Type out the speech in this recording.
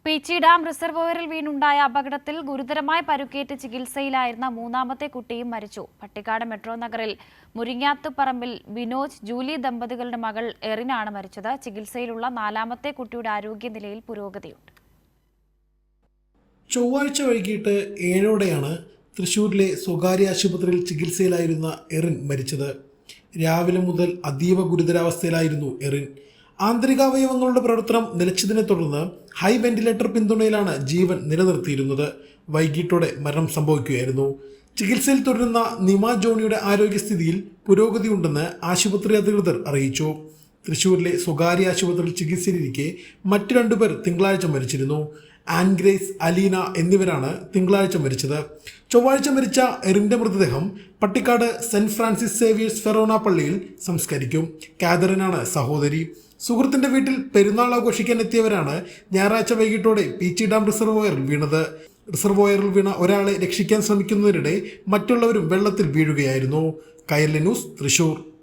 Peechi dam റിസർവോയറിൽ വീണുണ്ടായ അപകടത്തിൽ ഗുരുതരമായി പരുക്കേറ്റ് ചികിത്സയിലായിരുന്ന മൂന്നാമത്തെ കുട്ടിയും മരിച്ചു. പട്ടിക്കാട് മെട്രോ നഗറിൽ മുരിങ്ങാത്തുപറമ്പിൽ വിനോജ് ജൂലി ദമ്പതികളുടെ മകൾ എറിനാണ് മരിച്ചത്. ചികിത്സയിലുള്ള നാലാമത്തെ കുട്ടിയുടെ ആരോഗ്യനിലയിൽ പുരോഗതിയുണ്ട്. ചൊവ്വാഴ്ച വൈകിട്ട് 7ഓടെയാണ് തൃശൂരിലെ സ്വകാര്യ ആശുപത്രിയിൽ ചികിത്സയിലായിരുന്ന എറിൻ മരിച്ചത്. രാവിലെ മുതൽ അതീവ ഗുരുതരാവസ്ഥയിലായിരുന്നു എറിൻ. ആന്തരികാവയവങ്ങളുടെ പ്രവർത്തനം നിലച്ചതിനെ തുടർന്ന് ഹൈ വെന്റിലേറ്റർ പിന്തുണയിലാണ് ജീവൻ നിലനിർത്തിയിരുന്നത്. വൈകിട്ടോടെ മരണം സംഭവിക്കുകയായിരുന്നു. ചികിത്സയിൽ തുടരുന്ന നിമ ജോണിയുടെ ആരോഗ്യസ്ഥിതിയിൽ പുരോഗതിയുണ്ടെന്ന് ആശുപത്രി അധികൃതർ അറിയിച്ചു. തൃശൂരിലെ സ്വകാര്യ ആശുപത്രിയിൽ ചികിത്സയിലിരിക്കെ മറ്റു രണ്ടുപേർ തിങ്കളാഴ്ച മരിച്ചിരുന്നു. ആൻഗ്രേസ്, അലീന എന്നിവരാണ് തിങ്കളാഴ്ച മരിച്ചത്. ചൊവ്വാഴ്ച മരിച്ച എറിന്റെ മൃതദേഹം Pattikkad saint Francis Xavier's Forane പള്ളിയിൽ സംസ്കരിക്കും. കാതറിനാണ് സഹോദരി. സുഹൃത്തിന്റെ വീട്ടിൽ പെരുന്നാൾ ആഘോഷിക്കാൻ എത്തിയവരാണ് ഞായറാഴ്ച വൈകിട്ടോടെ പീച്ചി ഡാം റിസർവോയറിൽ വീണത്. റിസർവോയറിൽ വീണ ഒരാളെ രക്ഷിക്കാൻ ശ്രമിക്കുന്നതിനിടെ മറ്റുള്ളവരും വെള്ളത്തിൽ വീഴുകയായിരുന്നു. കൈരളി ന്യൂസ്, തൃശൂർ.